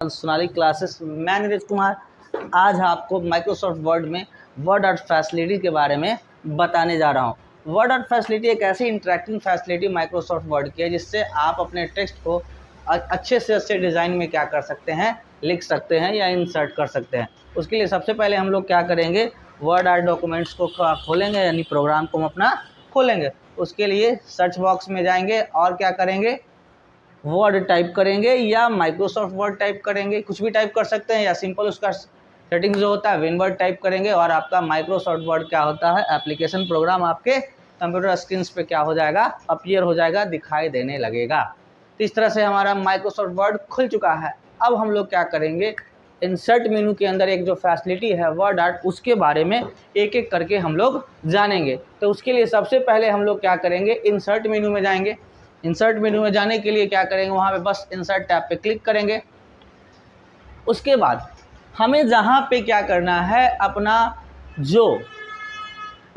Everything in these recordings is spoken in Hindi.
सोनाली क्लासेस। मैं नीरज कुमार आज आपको माइक्रोसॉफ्ट वर्ड में वर्ड आर्ट फैसिलिटी के बारे में बताने जा रहा हूँ। वर्ड आर्ट फैसिलिटी एक ऐसी इंटरेक्टिंग फैसिलिटी माइक्रोसॉफ्ट वर्ड की है जिससे आप अपने टेक्स्ट को अच्छे से अच्छे डिज़ाइन में क्या कर सकते हैं, लिख सकते हैं या इंसर्ट कर सकते हैं। उसके लिए सबसे पहले हम लोग क्या करेंगे, वर्ड आर्ट डॉक्यूमेंट्स को खोलेंगे, यानी प्रोग्राम को हम अपना खोलेंगे। उसके लिए सर्च बॉक्स में जाएंगे और क्या करेंगे, वर्ड टाइप करेंगे या माइक्रोसॉफ्ट वर्ड टाइप करेंगे, कुछ भी टाइप कर सकते हैं, या सिंपल उसका सेटिंग्स जो होता है विनवर्ड टाइप करेंगे और आपका माइक्रोसॉफ्ट वर्ड क्या होता है, एप्लीकेशन प्रोग्राम आपके कंप्यूटर स्क्रीन पे क्या हो जाएगा, अपीयर हो जाएगा, दिखाई देने लगेगा। तो इस तरह से हमारा माइक्रोसॉफ्ट वर्ड खुल चुका है। अब हम लोग क्या करेंगे, इंसर्ट मेनू के अंदर एक जो फैसिलिटी है वर्ड आर्ट, उसके बारे में एक एक करके हम लोग जानेंगे। तो उसके लिए सबसे पहले हम लोग क्या करेंगे, इंसर्ट मेनू में जाएंगे। इंसर्ट मेनू में जाने के लिए क्या करेंगे, वहाँ पे बस इंसर्ट टैब पे क्लिक करेंगे। उसके बाद हमें जहाँ पे क्या करना है, अपना जो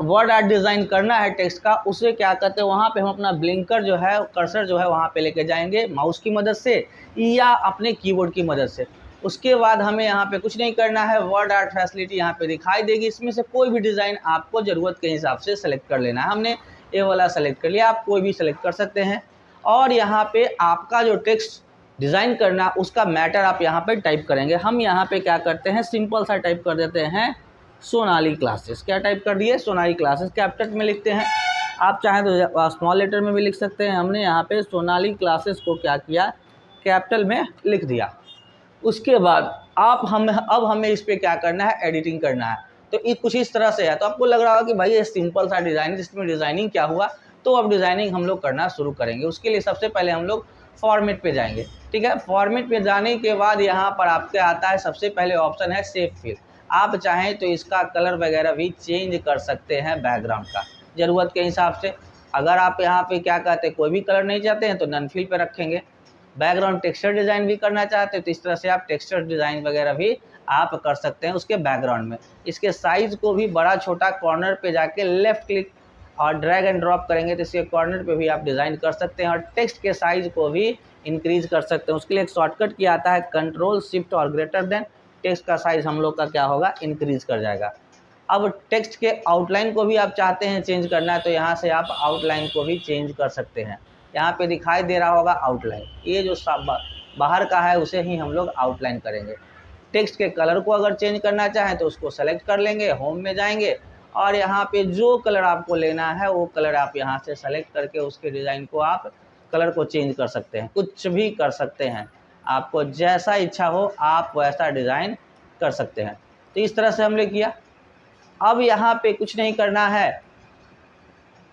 वर्ड आर्ट डिज़ाइन करना है टेक्स्ट का, उसे क्या करते हैं, वहाँ पे हम अपना ब्लिंकर जो है, कर्सर जो है वहाँ पे लेके जाएंगे माउस की मदद से या अपने कीबोर्ड की मदद से। उसके बाद हमें यहाँ पे कुछ नहीं करना है, वर्ड आर्ट फैसिलिटी यहाँ पे दिखाई देगी। इसमें से कोई भी डिज़ाइन आपको ज़रूरत के हिसाब से सेलेक्ट कर लेना है। हमने ये वाला सेलेक्ट कर लिया, आप कोई भी सेलेक्ट कर सकते हैं। और यहाँ पे आपका जो टेक्स्ट डिज़ाइन करना, उसका मैटर आप यहाँ पे टाइप करेंगे। हम यहाँ पे क्या करते हैं, सिंपल सा टाइप कर देते हैं सोनाली क्लासेस। क्या टाइप कर दिए, सोनाली क्लासेस, कैपिटल में लिखते हैं। आप चाहें तो स्मॉल लेटर में भी लिख सकते हैं। हमने यहाँ पे सोनाली क्लासेस को क्या किया, कैपिटल में लिख दिया। उसके बाद अब हमें इस पर क्या करना है, एडिटिंग करना है। तो ये कुछ इस तरह से है। तो आपको लग रहा होगा कि भाई ये सिंपल सा डिज़ाइन है, इसमें डिज़ाइनिंग क्या हुआ। तो अब डिज़ाइनिंग हम लोग करना शुरू करेंगे। उसके लिए सबसे पहले हम लोग फॉर्मेट पे जाएंगे। ठीक है, फॉर्मेट पे जाने के बाद यहाँ पर आपके आता है सबसे पहले ऑप्शन है सेव फिल। आप चाहें तो इसका कलर वगैरह भी चेंज कर सकते हैं, बैकग्राउंड का ज़रूरत के हिसाब से। अगर आप यहाँ पे क्या कहते हैं, कोई भी कलर नहीं चाहते हैं तो नन फिल पे रखेंगे। बैकग्राउंड टेक्सचर डिज़ाइन भी करना चाहते हैं तो इस तरह से आप टेक्सचर डिज़ाइन वगैरह भी आप कर सकते हैं उसके बैकग्राउंड में। इसके साइज़ को भी बड़ा छोटा कॉर्नर पे जाके लेफ़्ट क्लिक और ड्रैग एंड ड्रॉप करेंगे तो इसके कॉर्नर पे भी आप डिज़ाइन कर सकते हैं। और टेक्स्ट के साइज़ को भी इंक्रीज़ कर सकते हैं। उसके लिए एक शॉर्टकट की आता है, कंट्रोल शिफ्ट और ग्रेटर देन। टेक्स्ट का साइज़ हम लोग का क्या होगा, इंक्रीज़ कर जाएगा। अब टेक्स्ट के आउटलाइन को भी आप चाहते हैं चेंज करना है तो यहाँ से आप आउटलाइन को भी चेंज कर सकते हैं। यहाँ पे दिखाई दे रहा होगा आउटलाइन, ये जो बाहर का है उसे ही हम लोग आउटलाइन करेंगे। टेक्स्ट के कलर को अगर चेंज करना चाहें तो उसको सेलेक्ट कर लेंगे, होम में जाएंगे और यहाँ पे जो कलर आपको लेना है वो कलर आप यहाँ से सेलेक्ट करके उसके डिज़ाइन को आप कलर को चेंज कर सकते हैं, कुछ भी कर सकते हैं। आपको जैसा इच्छा हो आप वैसा डिज़ाइन कर सकते हैं। तो इस तरह से हमने किया। अब यहाँ पे कुछ नहीं करना है,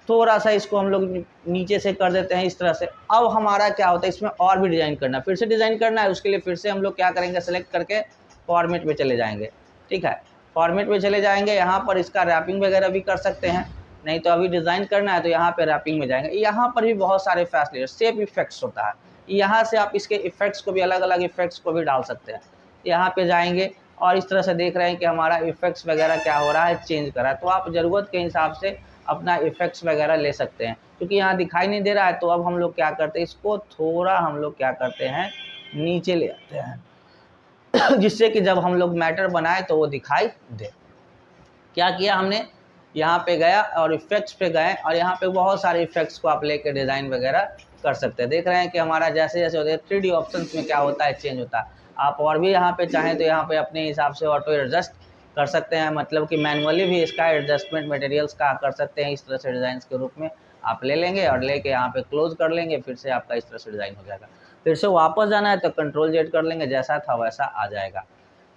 थोड़ा सा इसको हम लोग नीचे से कर देते हैं इस तरह से। अब हमारा क्या होता है, इसमें और भी डिज़ाइन करना है, फिर से डिज़ाइन करना है। उसके लिए फिर से हम लोग क्या करेंगे, सेलेक्ट करके फॉर्मेट पे चले जाएंगे। ठीक है, फॉर्मेट पे चले जाएंगे। यहाँ पर इसका रैपिंग वगैरह भी कर सकते हैं, नहीं तो अभी डिज़ाइन करना है तो यहाँ पे रैपिंग में जाएंगे। यहाँ पर भी बहुत सारे फैसिलिटी, शेप इफेक्ट्स होता है, यहाँ से आप इसके इफेक्ट्स को भी, अलग अलग इफेक्ट्स को भी डाल सकते हैं। यहाँ पे जाएंगे और इस तरह से देख रहे हैं कि हमारा इफेक्ट्स वगैरह क्या हो रहा है, चेंज करा है। तो आप ज़रूरत के हिसाब से अपना इफेक्ट्स वगैरह ले सकते हैं। क्योंकि यहाँ दिखाई नहीं दे रहा है तो अब हम लोग क्या करते हैं, इसको थोड़ा हम लोग क्या करते हैं, नीचे ले आते हैं जिससे कि जब हम लोग मैटर बनाए तो वो दिखाई दे। क्या किया हमने, यहाँ पे गया और इफेक्ट्स पे गए और यहाँ पे बहुत सारे इफेक्ट्स को आप लेके डिज़ाइन वगैरह कर सकते हैं। देख रहे हैं कि हमारा जैसे जैसे होता है 3D ऑप्शंस में क्या होता है, चेंज होता है। आप और भी यहाँ पे चाहें तो यहाँ पे अपने हिसाब से ऑटो एडजस्ट कर सकते हैं, मतलब कि मैनुअली भी इसका एडजस्टमेंट मटेरियल्स का कर सकते हैं। इस तरह से डिज़ाइन के रूप में आप ले लेंगे और लेके यहाँ पे क्लोज कर लेंगे, फिर से आपका इस तरह से डिज़ाइन हो जाएगा। फिर से वापस जाना है तो कंट्रोल जेड कर लेंगे, जैसा था वैसा आ जाएगा।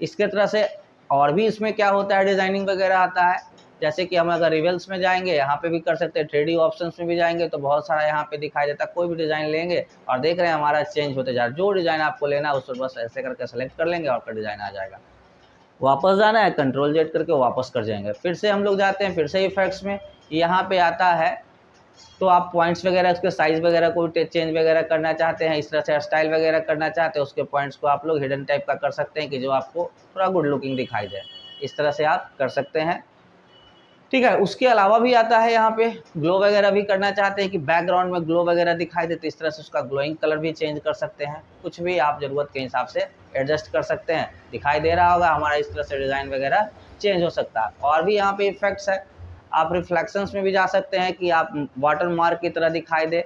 इसके तरह से और भी इसमें क्या होता है, डिज़ाइनिंग वगैरह आता है। जैसे कि हम अगर रिवेल्स में जाएंगे, यहाँ पे भी कर सकते हैं। 3D ऑप्शंस में भी जाएंगे तो बहुत सारा यहाँ पे दिखाई देता है। कोई भी डिज़ाइन लेंगे और देख रहे हैं हमारा चेंज होते जा रहा है। जो डिज़ाइन आपको लेना है उसको बस ऐसे करके सेलेक्ट कर लेंगे और डिज़ाइन आ जाएगा। वापस जाना है, कंट्रोल जेड करके वापस कर जाएंगे। फिर से हम लोग जाते हैं, फिर से इफेक्ट्स में यहाँ पे आता है तो आप पॉइंट्स वगैरह, उसके साइज़ वगैरह को चेंज वगैरह करना चाहते हैं, इस तरह से स्टाइल वगैरह करना चाहते हैं, उसके पॉइंट्स को आप लोग हिडन टाइप का कर सकते हैं कि जो आपको थोड़ा गुड लुकिंग दिखाई दे। इस तरह से आप कर सकते हैं। ठीक है, उसके अलावा भी आता है यहाँ पे ग्लो वगैरह भी करना चाहते हैं कि बैकग्राउंड में ग्लो वगैरह दिखाई दे तो इस तरह से उसका ग्लोइंग कलर भी चेंज कर सकते हैं। कुछ भी आप ज़रूरत के हिसाब से एडजस्ट कर सकते हैं। दिखाई दे रहा होगा हमारा इस तरह से डिज़ाइन वगैरह चेंज हो सकता है। और भी यहाँ पे इफेक्ट्स है, आप रिफ्लेक्शंस में भी जा सकते हैं कि आप वाटर मार्क की तरह दिखाई दे,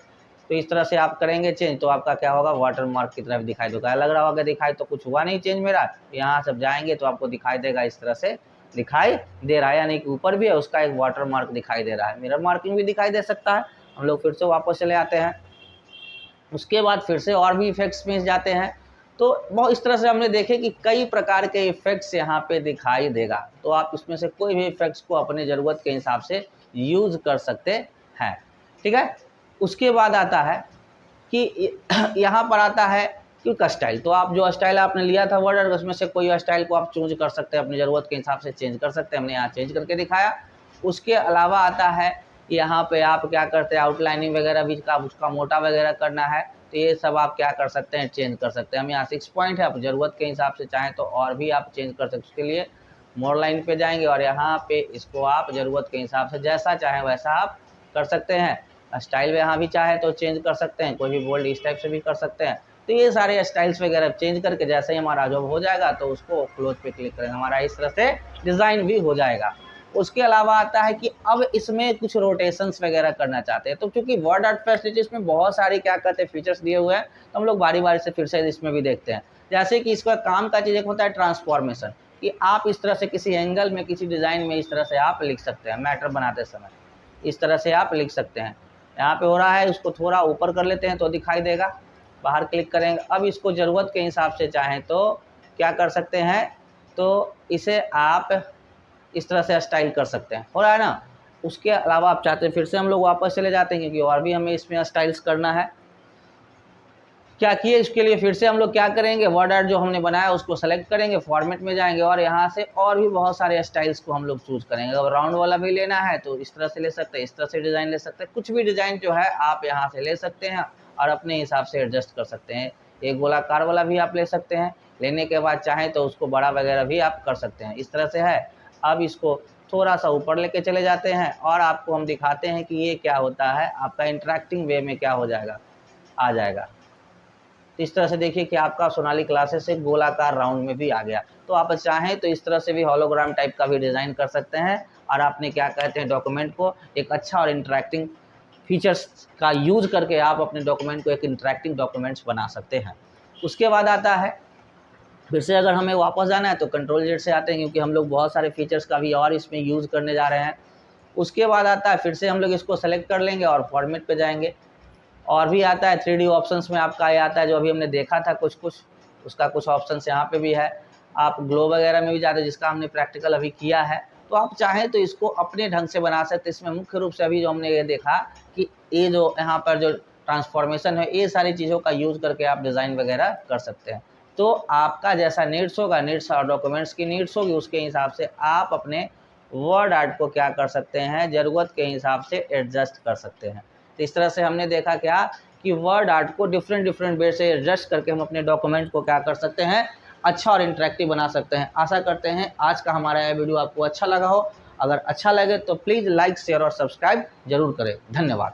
तो इस तरह से आप करेंगे चेंज तो आपका क्या होगा, वाटर मार्क की तरफ दिखाई देगा। लग रहा होगा दिखाई तो कुछ हुआ नहीं चेंज मेरा, यहाँ सब जाएंगे तो आपको दिखाई देगा इस तरह से दिखाई दे रहा है, यानी कि ऊपर भी है उसका एक वाटर मार्क दिखाई दे रहा है। मिरर मार्किंग भी दिखाई दे सकता है। हम लोग फिर से वापस चले आते हैं, उसके बाद फिर से और भी इफेक्ट्स में जाते हैं। तो बहुत इस तरह से हमने देखे कि कई प्रकार के इफेक्ट्स यहाँ पे दिखाई देगा, तो आप इसमें से कोई भी इफेक्ट्स को अपने ज़रूरत के हिसाब से यूज़ कर सकते हैं। ठीक है, उसके बाद आता है कि यहाँ पर आता है क्विक स्टाइल। तो आप जो स्टाइल आपने लिया था वर्ड, उसमें से कोई स्टाइल को आप चूज कर सकते हैं, अपनी ज़रूरत के हिसाब से चेंज कर सकते हैं। हमने यहाँ चेंज करके दिखाया। उसके अलावा आता है यहाँ पे आप क्या करते हैं, आउटलाइनिंग वगैरह भी का उसका मोटा वगैरह करना है, तो ये सब आप क्या कर सकते हैं, चेंज कर सकते हैं। हम यहाँ 6 पॉइंट है, आप ज़रूरत के हिसाब से चाहें तो और भी आप चेंज कर सकते हैं। उसके लिए मोर लाइन पे जाएंगे और यहाँ पे इसको आप ज़रूरत के हिसाब से जैसा चाहें वैसा आप कर सकते हैं। स्टाइल में यहाँ भी चाहे तो चेंज कर सकते हैं, कोई भी बोल्ड इस टाइप से भी कर सकते हैं। तो ये सारे स्टाइल्स वगैरह चेंज करके जैसे ही हमारा जॉब हो जाएगा तो उसको क्लोज पे क्लिक करेंगे, हमारा इस तरह से डिज़ाइन भी हो जाएगा। उसके अलावा आता है कि अब इसमें कुछ रोटेशंस वगैरह करना चाहते हैं, तो क्योंकि वर्ड आर्ट फैसिलिटीज़ में बहुत सारे क्या कहते हैं फीचर्स दिए हुए हैं, तो हम लोग बारी बारी से फिर से इसमें भी देखते हैं। जैसे कि इसका काम का चीज़ एक होता है ट्रांसफॉर्मेशन, कि आप इस तरह से किसी एंगल में किसी डिज़ाइन में इस तरह से आप लिख सकते हैं, मैटर बनाते समय इस तरह से आप लिख सकते हैं। यहाँ पे हो रहा है, उसको थोड़ा ऊपर कर लेते हैं तो दिखाई देगा, बाहर क्लिक करेंगे। अब इसको ज़रूरत के हिसाब से चाहें तो क्या कर सकते हैं, तो इसे आप इस तरह से स्टाइल कर सकते हैं, हो रहा है ना। उसके अलावा आप चाहते हैं फिर से हम लोग वापस चले जाते हैं, क्योंकि और भी हमें इसमें स्टाइल्स करना है। क्या किए, इसके लिए फिर से हम लोग क्या करेंगे, वर्ड आर्ट जो हमने बनाया उसको सेलेक्ट करेंगे, फॉर्मेट में जाएंगे और यहाँ से और भी बहुत सारे स्टाइल्स को हम लोग चूज़ करेंगे। अगर राउंड वाला भी लेना है तो इस तरह से ले सकते हैं, इस तरह से डिज़ाइन ले सकते हैं, कुछ भी डिज़ाइन जो है आप यहाँ से ले सकते हैं और अपने हिसाब से एडजस्ट कर सकते हैं। एक गोलाकार वाला भी आप ले सकते हैं, लेने के बाद चाहें तो उसको बड़ा वगैरह भी आप कर सकते हैं, इस तरह से है। अब इसको थोड़ा सा ऊपर लेके चले जाते हैं और आपको हम दिखाते हैं कि ये क्या होता है, आपका इंटरेक्टिंग वे में क्या हो जाएगा, आ जाएगा। इस तरह से देखिए कि आपका सोनाली क्लासेस एक गोलाकार राउंड में भी आ गया। तो आप चाहें तो इस तरह से भी हॉलोग्राम टाइप का भी डिज़ाइन कर सकते हैं और आपने क्या कहते हैं डॉक्यूमेंट को एक अच्छा और इंटरेक्टिंग फीचर्स का यूज़ करके आप अपने डॉक्यूमेंट को एक इंटरेक्टिंग डॉक्यूमेंट्स बना सकते हैं। उसके बाद आता है फिर से अगर हमें वापस जाना है तो कंट्रोल जेड से आते हैं, क्योंकि हम लोग बहुत सारे फीचर्स का भी और इसमें यूज़ करने जा रहे हैं। उसके बाद आता है फिर से हम लोग इसको सेलेक्ट कर लेंगे और फॉर्मेट पे जाएंगे। और भी आता है 3D ऑप्शंस में आपका ये आता है जो अभी हमने देखा था कुछ उसका कुछ ऑप्शंस यहाँ पे भी है। आप ग्लो वगैरह में भी जाते हैं, जिसका हमने प्रैक्टिकल अभी किया है। तो आप चाहें तो इसको अपने ढंग से बना सकते हैं। इसमें मुख्य रूप से अभी जो हमने ये देखा कि ये जो यहाँ पर जो ट्रांसफॉर्मेशन है, ये सारी चीज़ों का यूज़ करके आप डिज़ाइन वगैरह कर सकते हैं। तो आपका जैसा नीड्स होगा, नीड्स और डॉक्यूमेंट्स की नीड्स होगी, उसके हिसाब से आप अपने वर्ड आर्ट को क्या कर सकते हैं, ज़रूरत के हिसाब से एडजस्ट कर सकते हैं। तो इस तरह से हमने देखा क्या कि वर्ड आर्ट को डिफरेंट वे से एडजस्ट करके हम अपने डॉक्यूमेंट को क्या कर सकते हैं, अच्छा और इंटरेक्टिव बना सकते हैं। आशा करते हैं आज का हमारा यह वीडियो आपको अच्छा लगा हो। अगर अच्छा लगे तो प्लीज़ लाइक, शेयर और सब्सक्राइब जरूर करें। धन्यवाद।